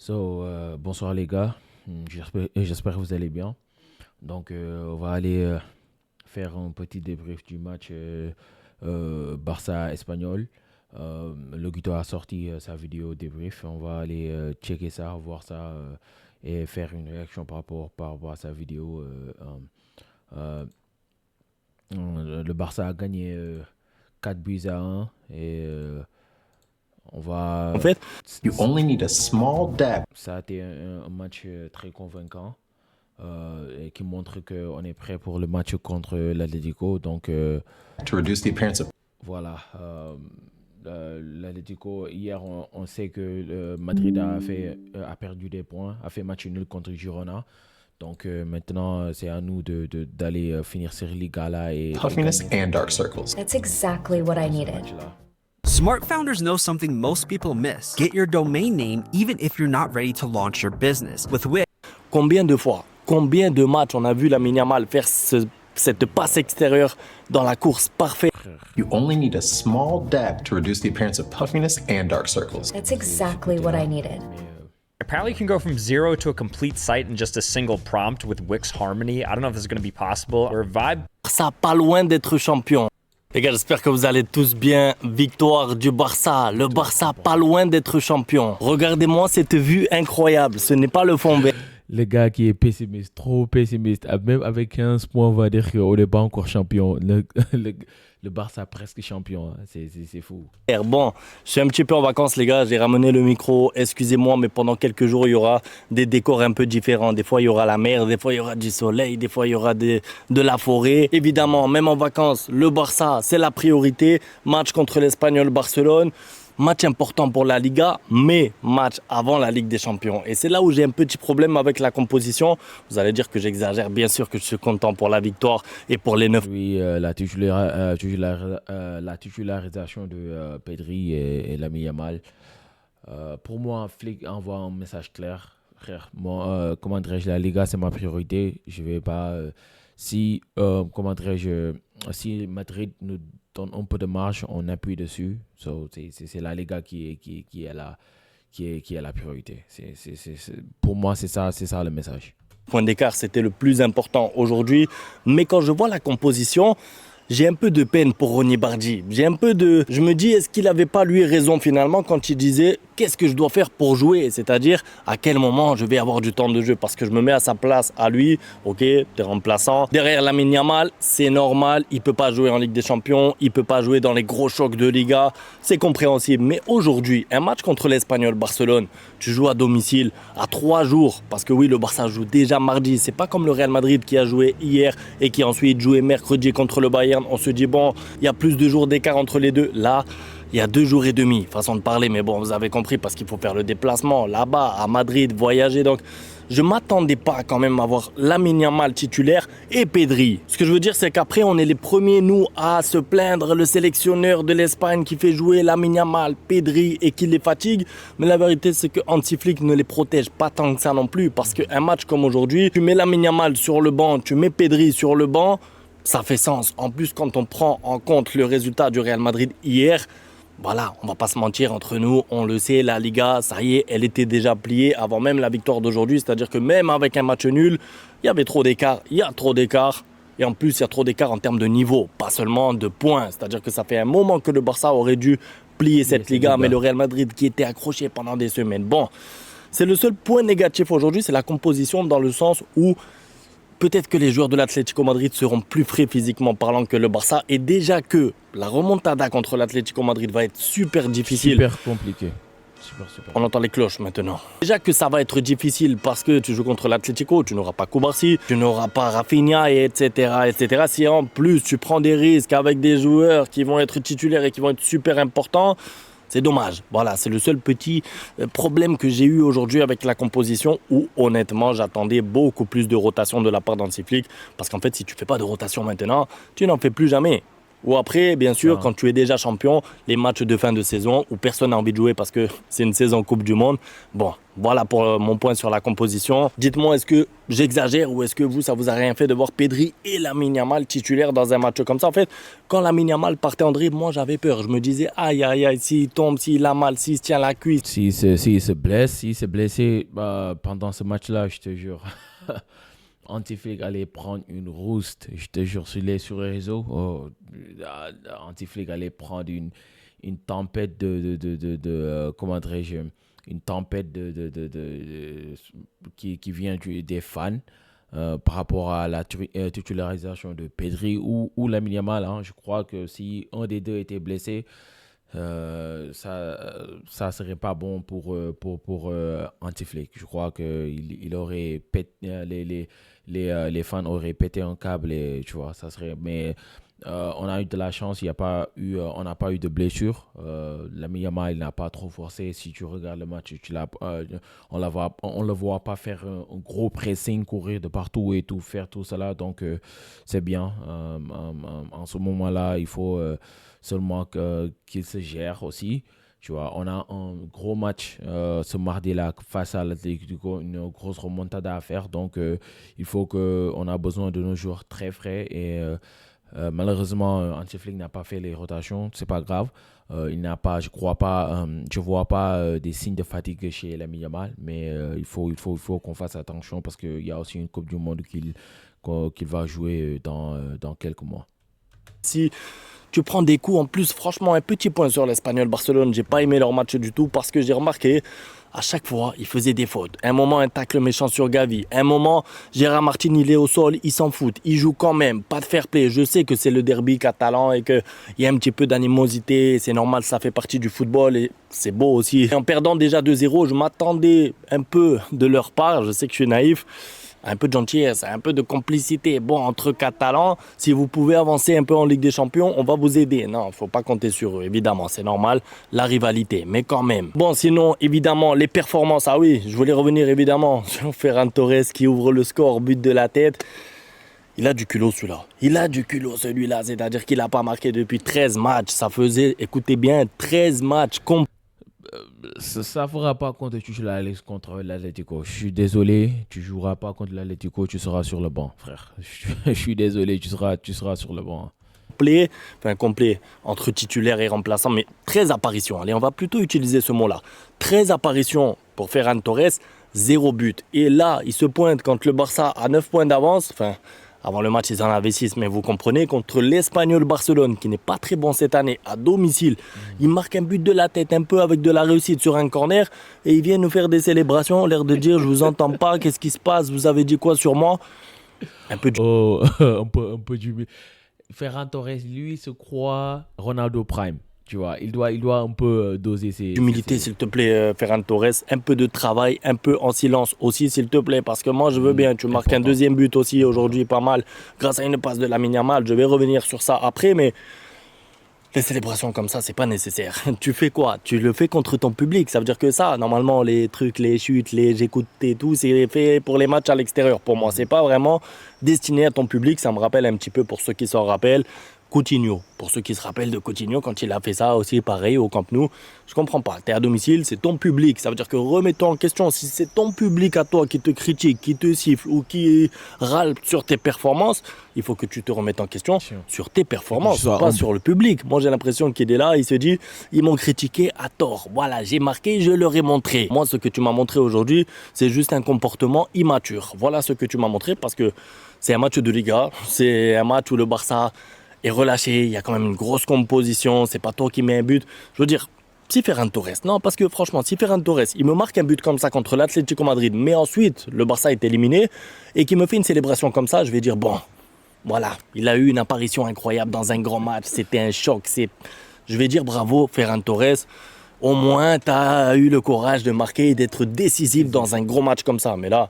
Bonsoir les gars. J'espère que vous allez bien. On va aller faire un petit débrief du match Barça-Espagnol. Le Guito a sorti sa vidéo débrief. On va aller checker ça, voir ça et faire une réaction par rapport à sa vidéo. Le Barça a gagné 4 buts à 1 et on va. En fait, you only need a small dab. Ça a été un match très convaincant et qui montre qu'on est prêt pour le match contre l'Atlético. To reduce the appearance of. Voilà. L'Atlético, hier, on sait que Madrid a perdu des points, a fait match nul contre Girona. Maintenant, c'est à nous d'aller finir cette Liga-là. Puffiness and dark circles. That's exactly what I needed. Smart founders know something most people miss. Get your domain name even if you're not ready to launch your business. With Wix. Combien de fois, combien de matchs on a vu Lamine Yamal faire cette passe extérieure dans la course parfaite. You only need a small dab to reduce the appearance of puffiness and dark circles. That's exactly what I needed. Apparently you can go from 0 to a complete site in just a single prompt with Wix Harmony. I don't know if this is going to be possible. Or Vibe. Barça pas loin d'être champion. Les gars, j'espère que vous allez tous bien. Victoire du Barça. Le Barça pas loin d'être champion. Regardez-moi cette vue incroyable. Ce n'est pas le fond vert. Le gars qui est pessimiste, trop pessimiste. Même avec 15 points, on va dire qu'on n'est pas encore champion. Le Barça presque champion. C'est fou. Bon, je suis un petit peu en vacances, les gars. J'ai ramené le micro. Excusez-moi, mais pendant quelques jours, il y aura des décors un peu différents. Des fois, il y aura la mer. Des fois, il y aura du soleil. Des fois, il y aura de la forêt. Évidemment, même en vacances, le Barça, c'est la priorité. Match contre l'Espagnol Barcelone. Match important pour la Liga, mais match avant la Ligue des Champions. Et c'est là où j'ai un petit problème avec la composition. Vous allez dire que j'exagère, bien sûr que je suis content pour la victoire et pour les 9. Oui, la titularisation de Pedri et Lamine Yamal. Pour moi, Flick envoie un message clair. Frère, moi, comment dirais-je, la Liga, c'est ma priorité. Je vais pas... si Madrid nous donne un peu de marge, on appuie dessus. C'est la Liga qui est la priorité. Pour moi, c'est ça le message. Point d'écart, c'était le plus important aujourd'hui. Mais quand je vois la composition, j'ai un peu de peine pour Ronny Bardi. Je me dis, est-ce qu'il n'avait pas lui raison finalement quand il disait qu'est-ce que je dois faire pour jouer? C'est-à-dire, à quel moment je vais avoir du temps de jeu? Parce que je me mets à sa place, à lui, ok, t'es remplaçant. Derrière Lamine Yamal, c'est normal, il ne peut pas jouer en Ligue des Champions, il ne peut pas jouer dans les gros chocs de Liga, c'est compréhensible. Mais aujourd'hui, un match contre l'Espagnol Barcelone, tu joues à domicile, à 3 jours, parce que oui, le Barça joue déjà mardi, c'est pas comme le Real Madrid qui a joué hier et qui a ensuite joué mercredi contre le Bayern. On se dit, bon, il y a plus de jours d'écart entre les deux. Là, il y a 2 jours et demi, façon de parler, mais bon, vous avez compris, parce qu'il faut faire le déplacement là-bas, à Madrid, voyager. Donc, je ne m'attendais pas quand même à voir Lamine Yamal titulaire et Pedri. Ce que je veux dire, c'est qu'après, on est les premiers, nous, à se plaindre, le sélectionneur de l'Espagne qui fait jouer Lamine Yamal, Pedri et qui les fatigue. Mais la vérité, c'est que Hansi Flick ne les protège pas tant que ça non plus, parce qu'un match comme aujourd'hui, tu mets Lamine Yamal sur le banc, tu mets Pedri sur le banc, ça fait sens. En plus, quand on prend en compte le résultat du Real Madrid hier, voilà, on va pas se mentir entre nous, on le sait, la Liga, ça y est, elle était déjà pliée avant même la victoire d'aujourd'hui. C'est-à-dire que même avec un match nul, il y avait trop d'écart, il y a trop d'écart. Et en plus, il y a trop d'écart en termes de niveau, pas seulement de points. C'est-à-dire que ça fait un moment que le Barça aurait dû plier cette Liga, mais le Real Madrid qui était accroché pendant des semaines. Bon, c'est le seul point négatif aujourd'hui, c'est la composition dans le sens où peut-être que les joueurs de l'Atlético Madrid seront plus frais physiquement parlant que le Barça. Et déjà que la remontada contre l'Atlético Madrid va être super difficile. Super compliqué. Super. On entend les cloches maintenant. Déjà que ça va être difficile parce que tu joues contre l'Atlético, tu n'auras pas Koubarsi, tu n'auras pas Rafinha, etc. Si en plus tu prends des risques avec des joueurs qui vont être titulaires et qui vont être super importants, c'est dommage. Voilà, c'est le seul petit problème que j'ai eu aujourd'hui avec la composition où, honnêtement, j'attendais beaucoup plus de rotation de la part d'Hansi Flick. Parce qu'en fait, si tu ne fais pas de rotation maintenant, tu n'en fais plus jamais. Ou après, bien sûr, Ah. quand tu es déjà champion, les matchs de fin de saison où personne n'a envie de jouer parce que c'est une saison Coupe du Monde. Bon, voilà pour mon point sur la composition. Dites-moi, est-ce que j'exagère ou est-ce que vous, ça vous a rien fait de voir Pedri et Lamine Yamal titulaires dans un match comme ça? En fait, quand Lamine Yamal partait en dribble, moi j'avais peur. Je me disais, aïe, aïe, aïe, s'il tombe, s'il a mal, s'il se tient la cuisse. S'il se blesse, s'il s'est blessé pendant ce match-là, je te jure, Antiflick allait prendre une rouste. Je te jure, sur les réseaux, Antiflick allait prendre une tempête comment dirais-je, une tempête qui vient des fans. Par rapport à la titularisation de Pedri ou Lamine Yamal, hein. Je crois que si un des deux était blessé, ça serait pas bon pour Antiflick. Je crois que il aurait les fans auraient pété un câble et tu vois, ça serait. Mais on a eu de la chance, on n'a pas eu de blessure. Lamine Yamal il n'a pas trop forcé. Si tu regardes le match, on le voit pas faire un gros pressing, courir de partout et tout, faire tout cela. Donc c'est bien. En ce moment-là, il faut seulement qu'il se gère aussi. Tu vois, on a un gros match ce mardi-là face à l'Atlético, une grosse remontada à faire. Donc, on a besoin de nos joueurs très frais. Et malheureusement, Antiflick n'a pas fait les rotations. C'est pas grave. Je vois pas des signes de fatigue chez Lamine Yamal. Mais il faut qu'on fasse attention parce qu'il y a aussi une Coupe du Monde qu'il va jouer dans quelques mois. Si tu prends des coups, en plus, franchement, un petit point sur l'Espagnol Barcelone. J'ai pas aimé leur match du tout parce que j'ai remarqué, à chaque fois, ils faisaient des fautes. Un moment, un tacle méchant sur Gavi. Un moment, Gérard Martin, il est au sol, il s'en fout. Il joue quand même, pas de fair play. Je sais que c'est le derby catalan et qu'il y a un petit peu d'animosité. C'est normal, ça fait partie du football et c'est beau aussi. Et en perdant déjà 2-0, je m'attendais un peu de leur part. Je sais que je suis naïf. Un peu de gentillesse, un peu de complicité. Bon, entre Catalans, si vous pouvez avancer un peu en Ligue des Champions, on va vous aider. Non, il ne faut pas compter sur eux, évidemment, c'est normal, la rivalité, mais quand même. Bon, sinon, évidemment, les performances, ah oui, je voulais revenir évidemment sur Ferran Torres qui ouvre le score, but de la tête. Il a du culot celui-là. Il a du culot celui-là, c'est-à-dire qu'il n'a pas marqué depuis 13 matchs. Ça faisait, écoutez bien, 13 matchs Ça ne fera pas contre contre l'Atlético. Je suis désolé, tu ne joueras pas contre l'Atlético, tu seras sur le banc, frère. Je suis désolé, tu seras sur le banc. complet entre titulaire et remplaçant, mais 13 apparitions. Allez, on va plutôt utiliser ce mot-là. 13 apparitions pour Ferran Torres, 0 but. Et là, il se pointe quand le Barça a 9 points d'avance. Avant le match, ils en avaient 6, mais vous comprenez, contre l'Espagnol Barcelone, qui n'est pas très bon cette année, à domicile. Il marque un but de la tête, un peu avec de la réussite sur un corner, et il vient nous faire des célébrations, l'air de dire, je vous entends pas, qu'est-ce qui se passe, vous avez dit quoi sur moi? Un peu du... un peu du... Ferran Torres, lui, se croit Ronaldo Prime. Tu vois, il doit un peu doser ses... Humilité, s'il te plaît, Ferran Torres. Un peu de travail, un peu en silence aussi, s'il te plaît. Parce que moi, je veux bien. Tu marques un deuxième but aussi aujourd'hui, pas mal. Grâce à une passe de Lamine Yamal. Je vais revenir sur ça après, mais... Les célébrations comme ça, c'est pas nécessaire. Tu fais quoi? Tu le fais contre ton public. Ça veut dire que ça, normalement, les trucs, les chutes, les j'écoute et tout, c'est fait pour les matchs à l'extérieur. Pour moi, c'est pas vraiment destiné à ton public. Ça me rappelle un petit peu, pour ceux qui s'en rappellent, Coutinho. Pour ceux qui se rappellent de Coutinho, quand il a fait ça aussi, pareil, au Camp Nou, je comprends pas. T'es à domicile, c'est ton public. Ça veut dire que remettons en question, si c'est ton public à toi qui te critique, qui te siffle ou qui râle sur tes performances, il faut que tu te remettes en question sur tes performances, pas sur le public. Moi, j'ai l'impression qu'il est là, il se dit, ils m'ont critiqué à tort. Voilà, j'ai marqué, je leur ai montré. Moi, ce que tu m'as montré aujourd'hui, c'est juste un comportement immature. Voilà ce que tu m'as montré, parce que c'est un match de Liga, c'est un match où le Barça est relâché, il y a quand même une grosse composition, c'est pas toi qui mets un but. Je veux dire, si Ferran Torres, non, parce que franchement, si Ferran Torres, il me marque un but comme ça contre l'Atlético Madrid, mais ensuite, le Barça est éliminé, et qu'il me fait une célébration comme ça, je vais dire, bon, voilà, il a eu une apparition incroyable dans un grand match, c'était un choc, je vais dire bravo Ferran Torres, au moins, tu as eu le courage de marquer et d'être décisif dans un gros match comme ça, mais là...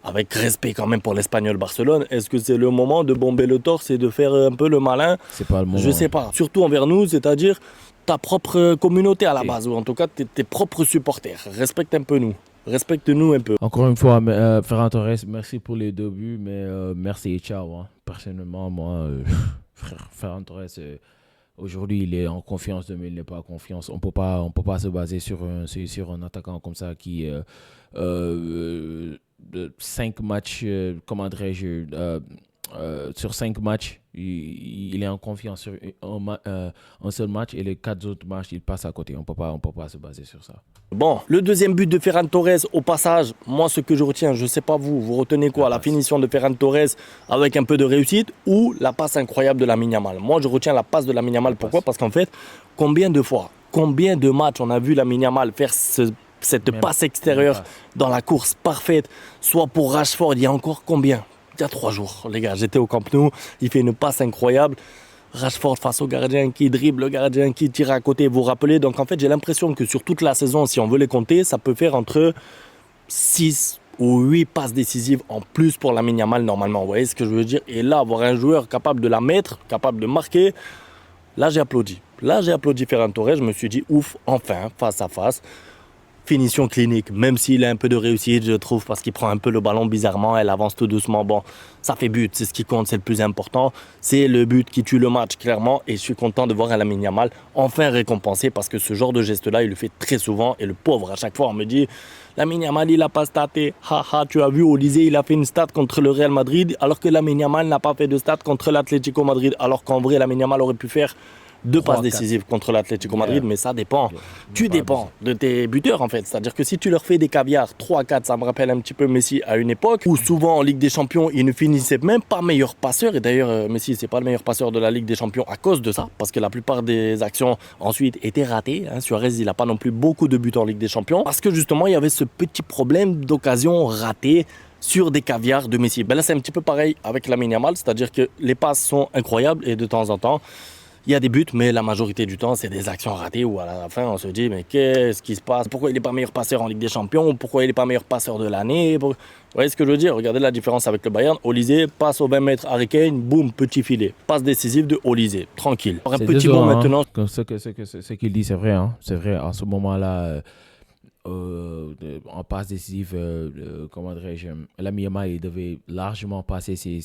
Avec respect quand même pour l'Espagnol Barcelone, est-ce que c'est le moment de bomber le torse et de faire un peu le malin? C'est pas le moment. Je sais pas. Surtout envers nous, c'est-à-dire ta propre communauté à la base, ou en tout cas tes propres supporters. Respecte un peu nous. Respecte-nous un peu. Encore une fois, Ferran Torres, merci pour les 2 buts, mais merci et ciao. Hein. Personnellement, moi, Frère, Ferran Torres, aujourd'hui, il est en confiance, demain, il n'est pas en confiance. On peut pas se baser sur un attaquant comme ça qui, 5 matchs, comment dirais-je, sur 5 matchs, il est en confiance sur un seul match et les 4 autres matchs, il passe à côté. On peut pas se baser sur ça. Bon, le deuxième but de Ferran Torres, au passage, moi ce que je retiens, je sais pas vous retenez quoi? La finition de Ferran Torres avec un peu de réussite ou la passe incroyable de Lamine Yamal? Moi je retiens la passe de Lamine Yamal. Pourquoi? Parce qu'en fait, combien de matchs on a vu Lamine Yamal faire cette passe extérieure dans la course parfaite, soit pour Rashford, il y a encore combien? Il y a 3 jours, les gars, j'étais au Camp Nou, il fait une passe incroyable. Rashford face au gardien qui dribble, le gardien qui tire à côté, vous vous rappelez? Donc en fait, j'ai l'impression que sur toute la saison, si on veut les compter, ça peut faire entre 6 ou 8 passes décisives en plus pour Lamine Yamal normalement. Vous voyez ce que je veux dire? Et là, avoir un joueur capable de la mettre, capable de marquer, là j'ai applaudi. Là j'ai applaudi Ferran Torres, je me suis dit ouf, enfin, face à face. Finition clinique, même s'il a un peu de réussite, je trouve, parce qu'il prend un peu le ballon bizarrement, elle avance tout doucement. Bon, ça fait but, c'est ce qui compte, c'est le plus important. C'est le but qui tue le match, clairement. Et je suis content de voir un Lamine Yamal enfin récompensé, parce que ce genre de geste-là, il le fait très souvent. Et le pauvre, à chaque fois, on me dit, Lamine Yamal, il n'a pas staté. Haha, tu as vu, Olysée, il a fait une stat contre le Real Madrid, alors que Lamine Yamal n'a pas fait de stat contre l'Atlético Madrid. Alors qu'en vrai, Lamine Yamal aurait pu faire 2 passes décisives contre l'Atlético Madrid, mais ça dépend. Tu dépends de tes buteurs en fait. C'est-à-dire que si tu leur fais des caviars 3-4, ça me rappelle un petit peu Messi à une époque où souvent en Ligue des Champions, il ne finissait même pas meilleur passeur. Et d'ailleurs, Messi, c'est pas le meilleur passeur de la Ligue des Champions à cause de ça, parce que la plupart des actions ensuite étaient ratées. Suarez, il n'a pas non plus beaucoup de buts en Ligue des Champions, parce que justement, il y avait ce petit problème d'occasion ratée sur des caviars de Messi. Ben là, c'est un petit peu pareil avec Lamine Yamal, c'est-à-dire que les passes sont incroyables et de temps en temps, il y a des buts, mais la majorité du temps, c'est des actions ratées où à la fin, on se dit, mais qu'est-ce qui se passe? Pourquoi il n'est pas meilleur passeur en Ligue des Champions? Pourquoi il n'est pas meilleur passeur de l'année? Vous voyez ce que je veux dire? Regardez la différence avec le Bayern. Olysée passe aux 20 mètres, Harry Kane, boum, petit filet. Passe décisive de Olysée, tranquille. Un petit mot maintenant. Ce qu'il dit, c'est vrai. Hein. C'est vrai, à ce moment-là, en passe décisive, comment dirais-je, Lamine Yamal, il devait largement passer ces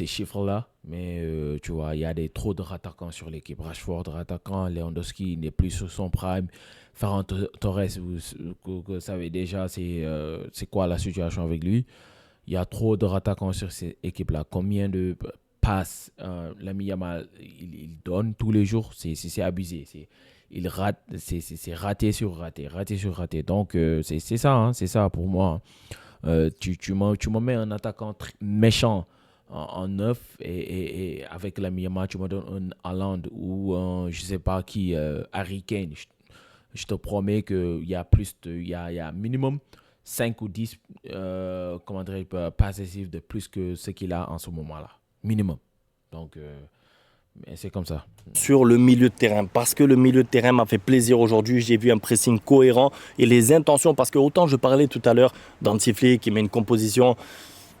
chiffres-là, mais tu vois, il y a trop de rattaquants sur l'équipe. Rashford, rattaquant, Lewandowski n'est plus sur son prime. Ferran Torres, vous savez déjà c'est quoi la situation avec lui. Il y a trop de rattaquants sur cette équipe-là. Combien de passes Lamine Yamal il donne tous les jours, c'est abusé. Il rate, c'est raté sur raté, raté sur raté. Donc c'est ça, hein, c'est ça pour moi. Tu me mets un attaquant méchant en neuf et avec la Yamal, tu me donnes un Haaland ou je sais pas qui, Harry Kane. Je te promets qu'il y a il y a minimum 5 ou 10 passes décisives de plus que ce qu'il a en ce moment-là. Minimum. Donc, mais c'est comme ça. Sur le milieu de terrain, parce que le milieu de terrain m'a fait plaisir aujourd'hui, j'ai vu un pressing cohérent et les intentions, parce que autant je parlais tout à l'heure d'Hansi Flick qui met une composition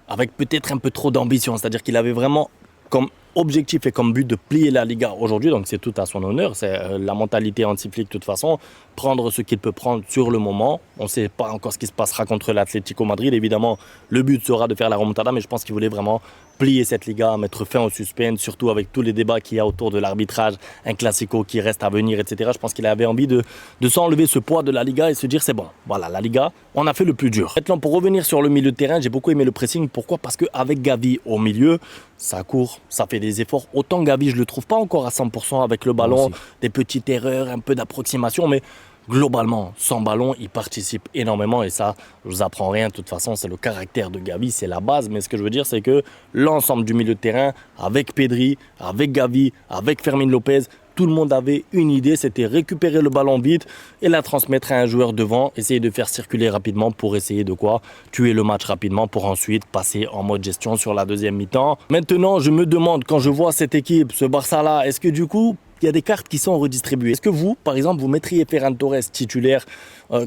avec peut-être un peu trop d'ambition, c'est-à-dire qu'il avait vraiment comme objectif et comme but de plier la Liga aujourd'hui, donc c'est tout à son honneur, c'est la mentalité Hansi Flick de toute façon, prendre ce qu'il peut prendre sur le moment. On ne sait pas encore ce qui se passera contre l'Atlético Madrid, évidemment le but sera de faire la remontada, mais je pense qu'il voulait vraiment plier cette Liga, mettre fin au suspense, surtout avec tous les débats qu'il y a autour de l'arbitrage, un classico qui reste à venir, etc. Je pense qu'il avait envie de s'enlever ce poids de la Liga et se dire c'est bon, voilà la Liga, on a fait le plus dur. Maintenant pour revenir sur le milieu de terrain, j'ai beaucoup aimé le pressing, pourquoi? Parce qu'avec Gavi au milieu, ça court, ça fait des efforts. Autant Gavi, je ne le trouve pas encore à 100% avec le ballon, des petites erreurs, un peu d'approximation, mais globalement, sans ballon, il participe énormément et ça, je vous apprends rien. De toute façon, c'est le caractère de Gavi, c'est la base. Mais ce que je veux dire, c'est que l'ensemble du milieu de terrain, avec Pedri, avec Gavi, avec Fermin Lopez, tout le monde avait une idée, c'était récupérer le ballon vite et la transmettre à un joueur devant, essayer de faire circuler rapidement pour essayer de quoi? Tuer le match rapidement pour ensuite passer en mode gestion sur la deuxième mi-temps. Maintenant, je me demande, quand je vois cette équipe, ce Barça-là, est-ce que du coup, il y a des cartes qui sont redistribuées? Est-ce que vous, par exemple, vous mettriez Ferran Torres titulaire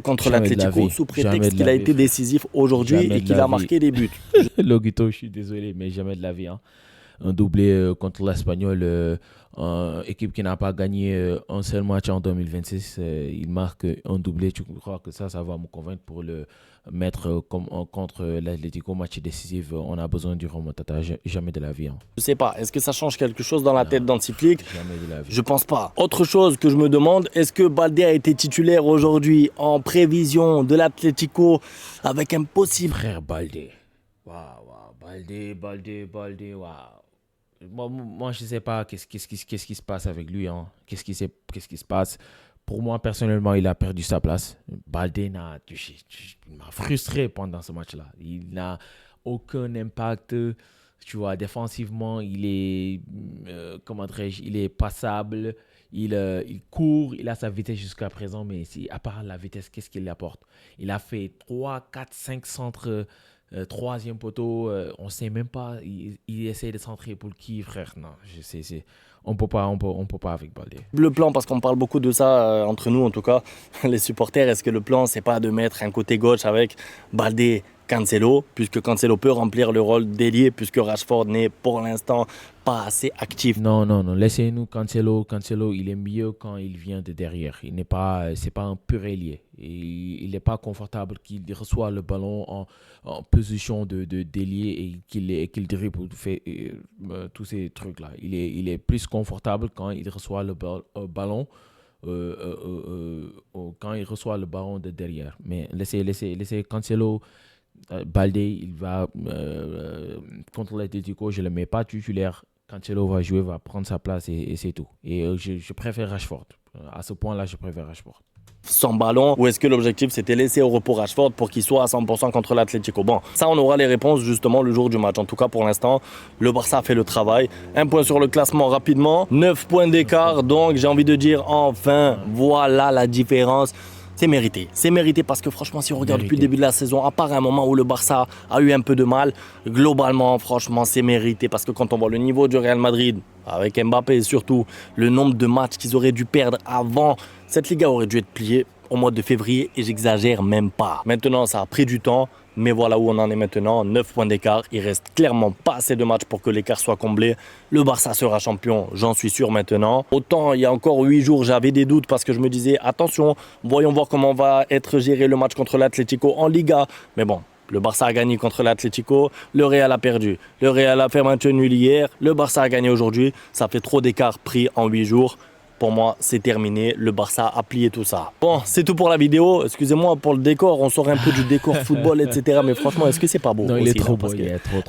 contre l'Atlético sous prétexte qu'il a été décisif aujourd'hui et qu'il a marqué des buts? Loguito, je suis désolé, mais jamais de la vie. Hein. Un doublé contre l'Espagnol équipe qui n'a pas gagné un seul match en 2026, il marque un doublé. Tu crois que ça va me convaincre pour le mettre contre l'Atlético, match décisif. On a besoin du remontada, jamais de la vie. Hein. Je sais pas, est-ce que ça change quelque chose dans la tête d'Antiplik? Jamais de la vie. Je pense pas. Autre chose que je me demande, est-ce que Baldé a été titulaire aujourd'hui en prévision de l'Atlético avec un possible... Frère Baldé. Waouh, Baldé, waouh. Moi, je ne sais pas qu'est-ce qui se passe avec lui. Hein. Qu'est-ce qui se passe. Pour moi, personnellement, il a perdu sa place. Baldé il m'a frustré pendant ce match-là. Il n'a aucun impact. Tu vois, défensivement, il est, il est passable. Il court, il a sa vitesse jusqu'à présent. Mais à part la vitesse, qu'est-ce qu'il apporte? Il a fait 3, 4, 5 centres... troisième poteau, on ne sait même pas. Il essaie de centrer pour qui, frère? Non, on peut pas avec Baldé. Le plan, parce qu'on parle beaucoup de ça entre nous, en tout cas, les supporters, est-ce que le plan, c'est pas de mettre un côté gauche avec Baldé, Cancelo, puisque Cancelo peut remplir le rôle d'ailier, puisque Rashford n'est pour l'instant pas assez actif. Non, laissez-nous Cancelo, il est mieux quand il vient de derrière. C'est pas un pur ailier. Il n'est pas confortable qu'il reçoit le ballon en position d'ailier et qu'il dribble, fait tous ces trucs-là. Il est plus confortable quand il reçoit le ballon. Quand il reçoit le ballon de derrière. Mais laissez Cancelo. Baldé, il va contre l'Atlético, je ne le mets pas titulaire. Cancelo va jouer, va prendre sa place et c'est tout. Et je préfère Rashford. À ce point-là, je préfère Rashford. Sans ballon, ou est-ce que l'objectif c'était laisser au repos Rashford pour qu'il soit à 100% contre l'Atlético? Bon, ça on aura les réponses justement le jour du match. En tout cas pour l'instant, le Barça a fait le travail. Un point sur le classement rapidement, 9 points d'écart, donc j'ai envie de dire enfin, voilà la différence. C'est mérité parce que franchement si on regarde depuis le début de la saison, à part un moment où le Barça a eu un peu de mal, globalement franchement c'est mérité parce que quand on voit le niveau du Real Madrid, avec Mbappé et surtout le nombre de matchs qu'ils auraient dû perdre avant, cette Liga aurait dû être pliée au mois de février et j'exagère même pas. Maintenant ça a pris du temps, mais voilà où on en est maintenant, 9 points d'écart. Il reste clairement pas assez de matchs pour que l'écart soit comblé. Le Barça sera champion, j'en suis sûr maintenant. Autant il y a encore 8 jours, j'avais des doutes parce que je me disais attention, voyons voir comment va être géré le match contre l'Atlético en Liga. Mais bon, le Barça a gagné contre l'Atlético, le Real a perdu. Le Real a fait match nul hier, le Barça a gagné aujourd'hui. Ça fait trop d'écart pris en 8 jours. Pour moi, c'est terminé. Le Barça a plié tout ça. Bon, c'est tout pour la vidéo. Excusez-moi pour le décor. On sort un peu du décor football, etc. Mais franchement, est-ce que c'est pas beau? Non, aussi, il est trop beau.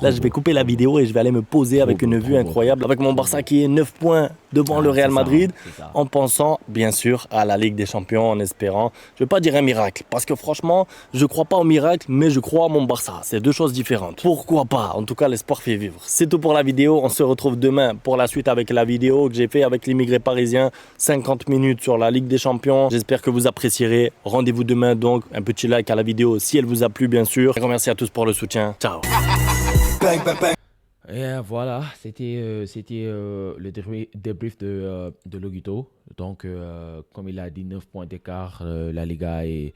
Là, je vais couper la vidéo et je vais aller me poser avec une vue incroyable. Avec mon Barça qui est 9 points devant le Real Madrid. En pensant, bien sûr, à la Ligue des Champions, en espérant. Je ne vais pas dire un miracle. Parce que franchement, je ne crois pas au miracle, mais je crois à mon Barça. C'est deux choses différentes. Pourquoi pas? En tout cas, l'espoir fait vivre. C'est tout pour la vidéo. On se retrouve demain pour la suite avec la vidéo que j'ai fait avec l'immigré parisien. 50 minutes sur la Ligue des Champions. J'espère que vous apprécierez. Rendez-vous demain donc. Un petit like à la vidéo si elle vous a plu bien sûr. Et merci à tous pour le soutien. Ciao. Et voilà, c'était le débrief de Logito. Donc, comme il a dit, 9 points d'écart. La Liga est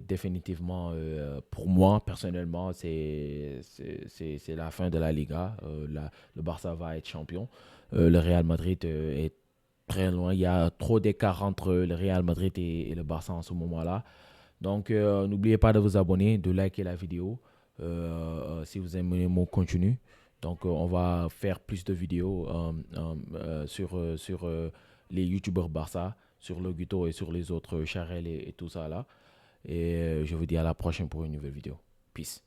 définitivement, pour moi, personnellement, c'est la fin de la Liga. Le Barça va être champion. Le Real Madrid est très loin. Il y a trop d'écart entre le Real Madrid et le Barça en ce moment-là. Donc, n'oubliez pas de vous abonner, de liker la vidéo si vous aimez mon contenu. Donc, on va faire plus de vidéos sur les youtubeurs Barça, sur Logito et sur les autres Charel et tout ça là. Et je vous dis à la prochaine pour une nouvelle vidéo. Peace.